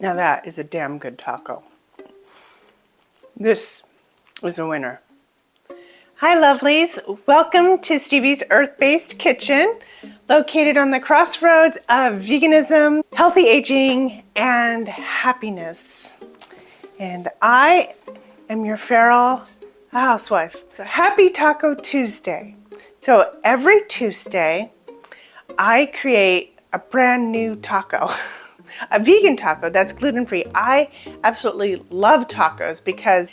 Now that is a damn good taco. This is a winner. Hi lovelies, welcome to Stevie's Earth-Based Kitchen, located on the crossroads of veganism, healthy aging, and happiness. And I am your feral housewife. So happy Taco Tuesday. So every Tuesday, I create a brand new taco. A vegan taco that's gluten-free. I absolutely love tacos because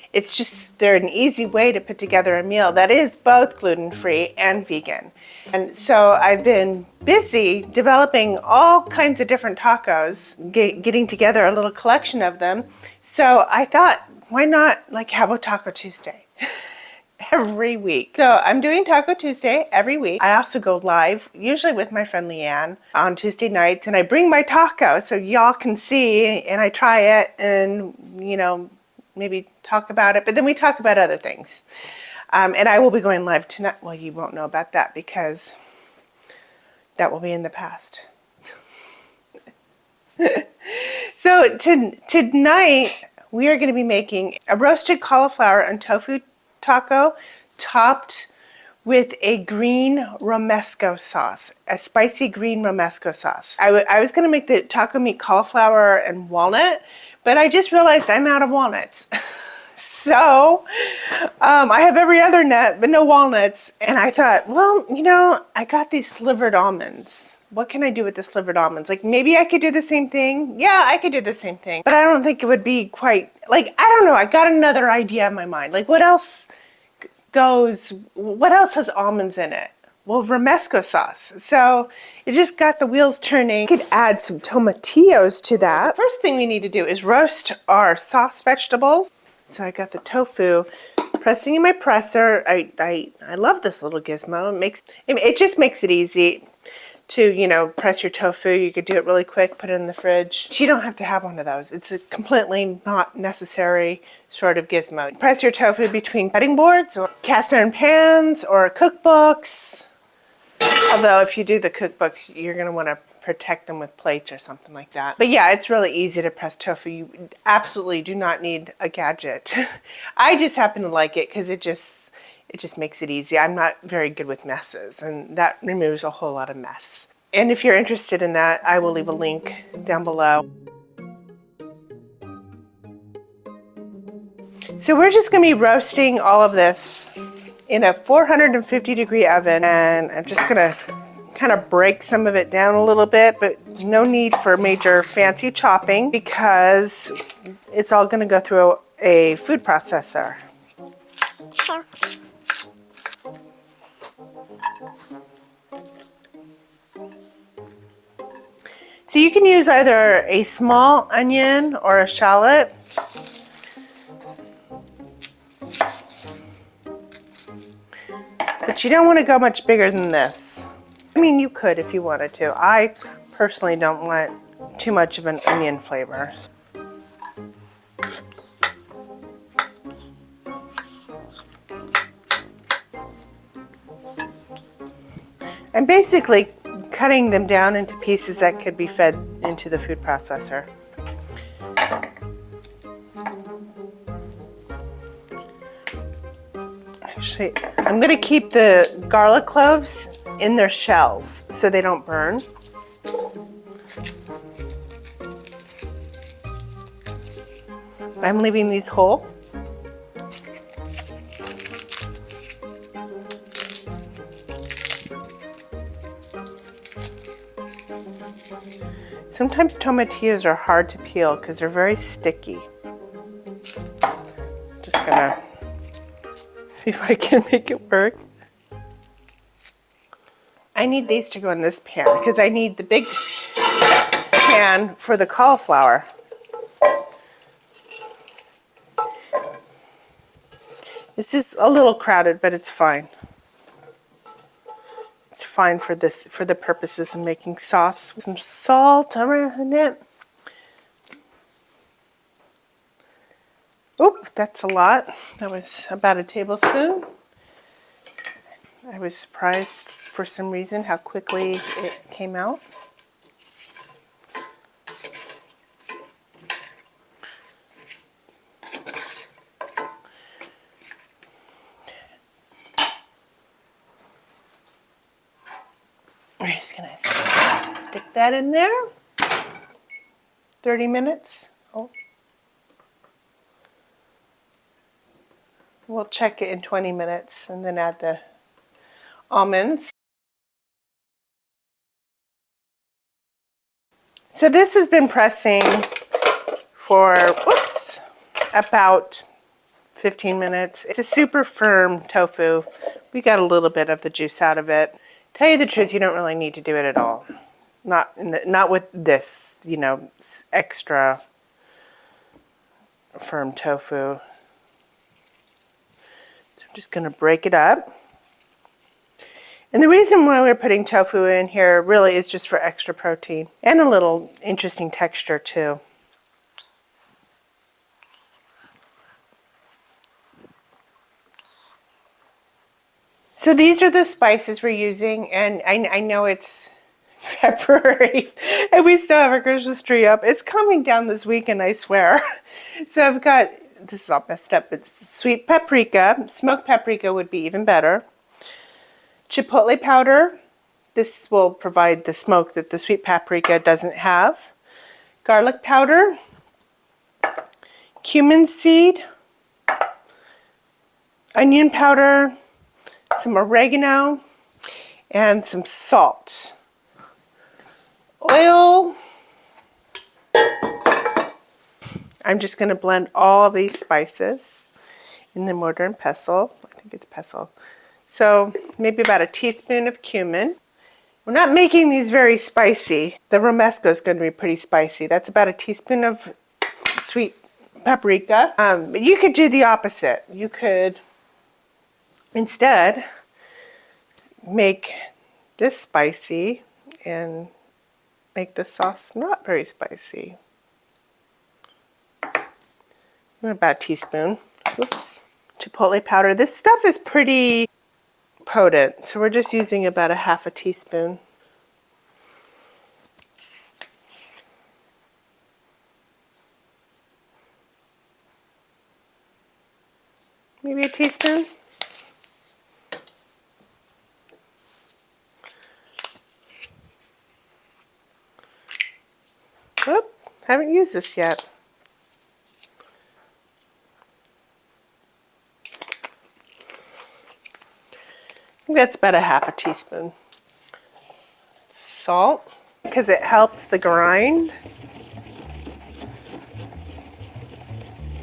they're an easy way to put together a meal that is both gluten-free and vegan. And so I've been busy developing all kinds of different tacos, getting together a little collection of them. So I thought, why not have a Taco Tuesday? Every week. So I'm doing Taco Tuesday every week. I also go live, usually with my friend Leanne, on Tuesday nights, and I bring my taco so y'all can see, and I try it and, maybe talk about it, but then we talk about other things. And I will be going live tonight. Well, you won't know about that because that will be in the past. So tonight, we are going to be making a roasted cauliflower and tofu taco topped with a green Romesco sauce, a spicy green Romesco sauce. I was going to make the taco meat cauliflower and walnut, but I just realized I'm out of walnuts. So I have every other nut, but no walnuts. And I thought, well, I got these slivered almonds. What can I do with the slivered almonds? Maybe I could do the same thing. Yeah, I could do the same thing. But I don't think it would be quite, I don't know. I got another idea in my mind. What else has almonds in it? Well, Romesco sauce. So it just got the wheels turning. You could add some tomatillos to that. First thing we need to do is roast our sauce vegetables. So I got the tofu pressing in my presser. I love this little gizmo. It just makes it easy to, press your tofu. You could do it really quick, put it in the fridge. You don't have to have one of those. It's a completely not necessary sort of gizmo. Press your tofu between cutting boards or cast iron pans or cookbooks. Although if you do the cookbooks, you're going to want to protect them with plates or something like that. But yeah, it's really easy to press tofu. You absolutely do not need a gadget. I just happen to like it because it just makes it easy. I'm not very good with messes, and that removes a whole lot of mess. And if you're interested in that, I will leave a link down below. So we're just going to be roasting all of this in a 450-degree oven, and I'm just going to kind of break some of it down a little bit, but no need for major fancy chopping because it's all going to go through a food processor. So you can use either a small onion or a shallot. But you don't want to go much bigger than this. I mean, you could if you wanted to. I personally don't want too much of an onion flavor. I'm basically cutting them down into pieces that could be fed into the food processor. Actually, I'm going to keep the garlic cloves in their shells so they don't burn. I'm leaving these whole. Sometimes tomatillos are hard to peel because they're very sticky. Just gonna see if I can make it work. I need these to go in this pan because I need the big pan for the cauliflower. This is a little crowded, but it's fine. It's fine for the purposes of making sauce. Some salt around it. Oop, that's a lot. That was about a tablespoon. I was surprised for some reason how quickly it came out. Stick that in there. 30 minutes. Oh. We'll check it in 20 minutes and then add the almonds. So this has been pressing for, about 15 minutes. It's a super firm tofu. We got a little bit of the juice out of it. Tell you the truth, you don't really need to do it at all. Not with this, extra firm tofu. So I'm just gonna break it up. And the reason why we're putting tofu in here really is just for extra protein and a little interesting texture too. So these are the spices we're using, and I know it's February and we still have our Christmas tree up. It's coming down this weekend, I swear. So I've got, this is all messed up, it's sweet paprika. Smoked paprika would be even better. Chipotle powder. This will provide the smoke that the sweet paprika doesn't have. Garlic powder. Cumin seed. Onion powder. Some oregano. And some salt. Oil. I'm just going to blend all of these spices in the mortar and pestle. I think it's pestle. So maybe about a teaspoon of cumin. We're not making these very spicy. The Romesco is going to be pretty spicy. That's about a teaspoon of sweet paprika. But you could do the opposite. You could instead make this spicy and make the sauce not very spicy. About a teaspoon. Oops. Chipotle powder. This stuff is pretty potent, so we're just using about a half a teaspoon. Maybe a teaspoon. Oops, haven't used this yet. I think that's about a half a teaspoon. Salt, because it helps the grind.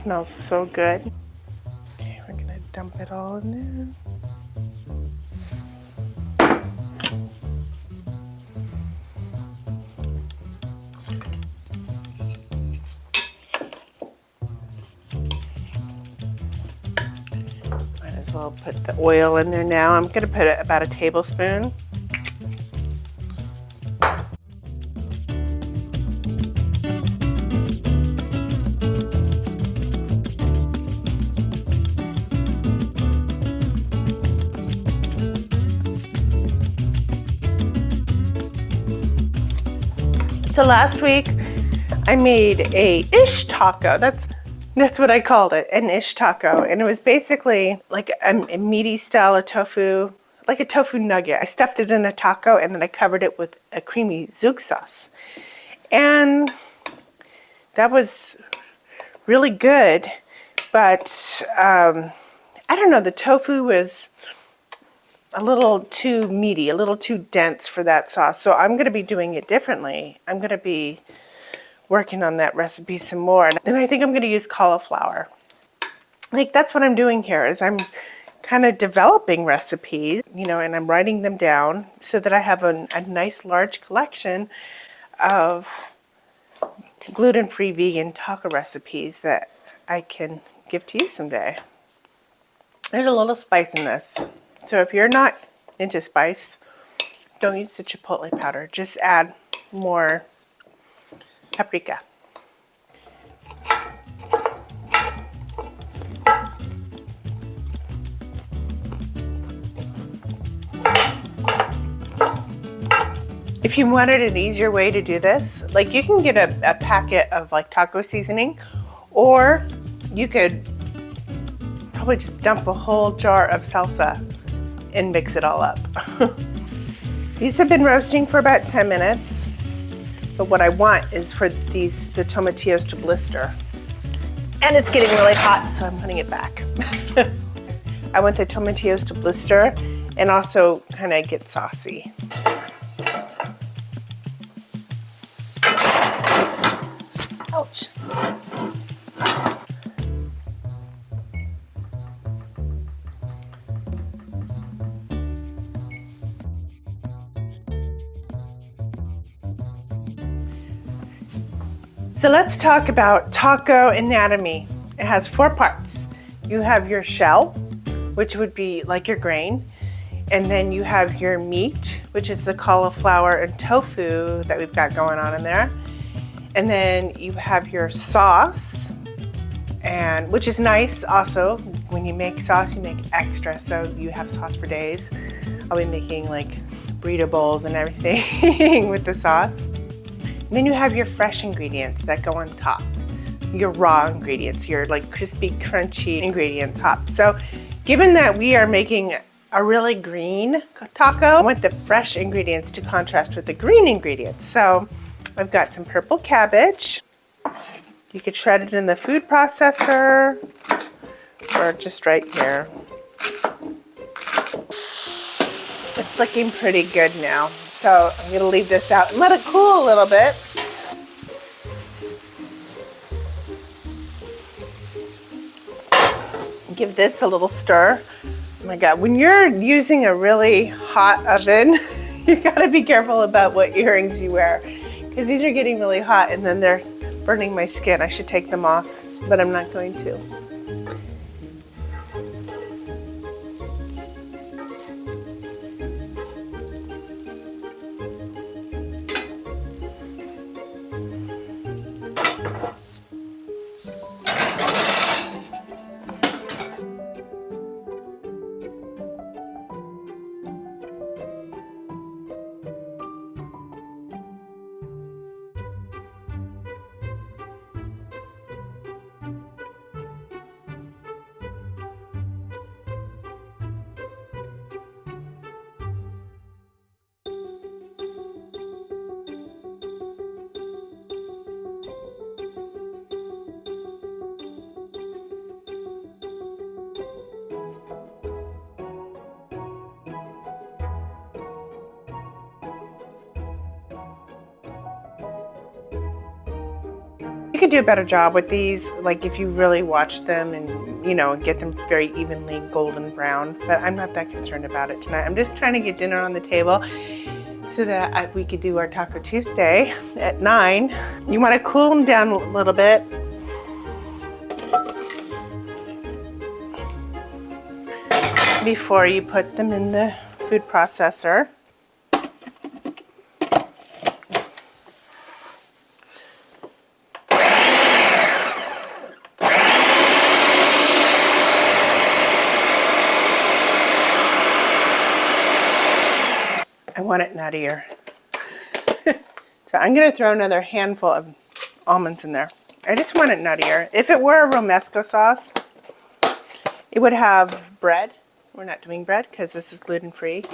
Smells so good. Okay, we're gonna dump it all in there. I'll put the oil in there now. I'm going to put about a tablespoon. So last week I made a ish taco. That's what I called it, an ish taco. And it was basically like a meaty style of tofu, like a tofu nugget. I stuffed it in a taco and then I covered it with a creamy zouk sauce. And that was really good, but I don't know, the tofu was a little too meaty, a little too dense for that sauce. So I'm gonna be doing it differently. I'm gonna be working on that recipe some more. And I think I'm going to use cauliflower. Like that's what I'm doing here is I'm kind of developing recipes, and I'm writing them down so that I have a nice large collection of gluten-free vegan taco recipes that I can give to you someday. There's a little spice in this. So if you're not into spice, don't use the chipotle powder. Just add more paprika. If you wanted an easier way to do this, like you can get a packet of like taco seasoning, or you could probably just dump a whole jar of salsa and mix it all up. These have been roasting for about 10 minutes. But what I want is for the tomatillos to blister. And it's getting really hot, so I'm putting it back. I want the tomatillos to blister and also kind of get saucy. Ouch. So let's talk about taco anatomy. It has 4 parts. You have your shell, which would be like your grain. And then you have your meat, which is the cauliflower and tofu that we've got going on in there. And then you have your sauce, and which is nice also. When you make sauce, you make extra, so you have sauce for days. I'll be making like burrito bowls and everything with the sauce. And then you have your fresh ingredients that go on top. Your raw ingredients, your like crispy, crunchy ingredients top. So given that we are making a really green taco, I want the fresh ingredients to contrast with the green ingredients. So I've got some purple cabbage. You could shred it in the food processor or just right here. It's looking pretty good now. So I'm gonna leave this out and let it cool a little bit. Give this a little stir. Oh my God, when you're using a really hot oven, you gotta be careful about what earrings you wear, because these are getting really hot and then they're burning my skin. I should take them off, but I'm not going to. You could do a better job with these, like if you really watch them and, you know, get them very evenly golden brown, but I'm not that concerned about it tonight. I'm just trying to get dinner on the table so that we could do our Taco Tuesday at 9. You want to cool them down a little bit. Before you put them in the food processor. I want it nuttier. So I'm going to throw another handful of almonds in there. I just want it nuttier. If it were a Romesco sauce, it would have bread. We're not doing bread because this is gluten-free.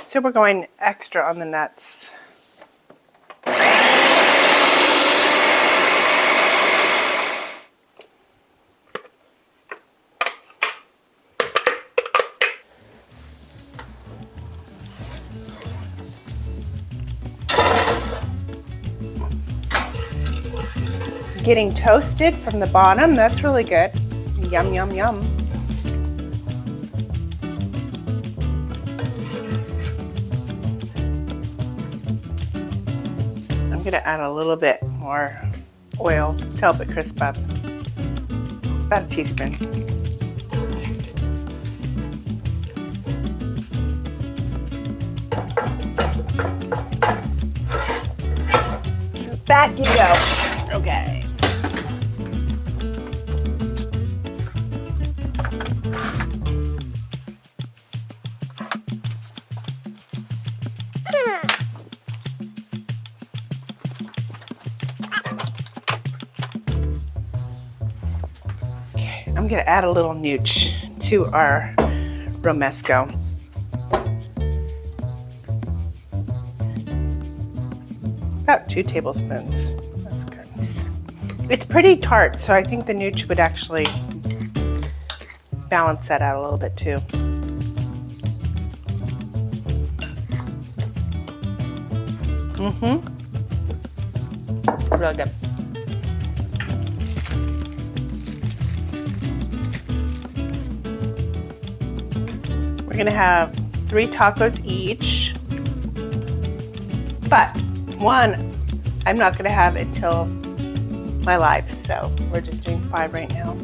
So we're going extra on the nuts. Getting toasted from the bottom, that's really good. Yum, yum, yum. I'm gonna add a little bit more oil to help it crisp up. About a teaspoon. Back you go. Okay. I'm going to add a little nooch to our Romesco. 2 tablespoons. That's good. It's pretty tart, so I think the nooch would actually balance that out a little bit too. Really good. We're gonna have 3 tacos each, but one I'm not gonna have until my life, so we're just doing 5 right now.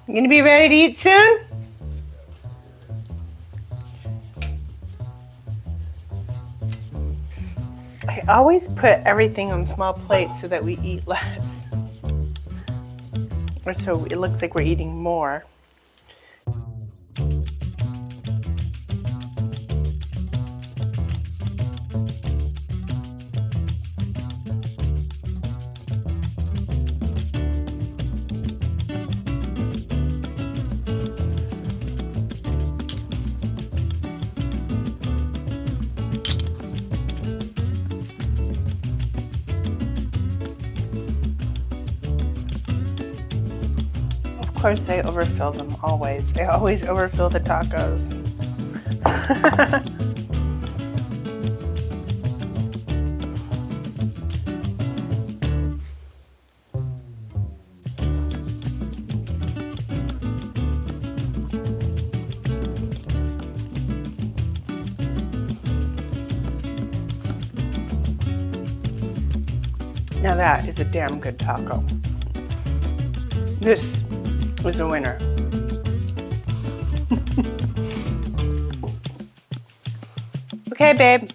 You gonna be ready to eat soon? I always put everything on small plates so that we eat less. Or so it looks like we're eating more. Of course, I overfill them always. I always overfill the tacos. Now that is a damn good taco. This is a winner. Okay, babe.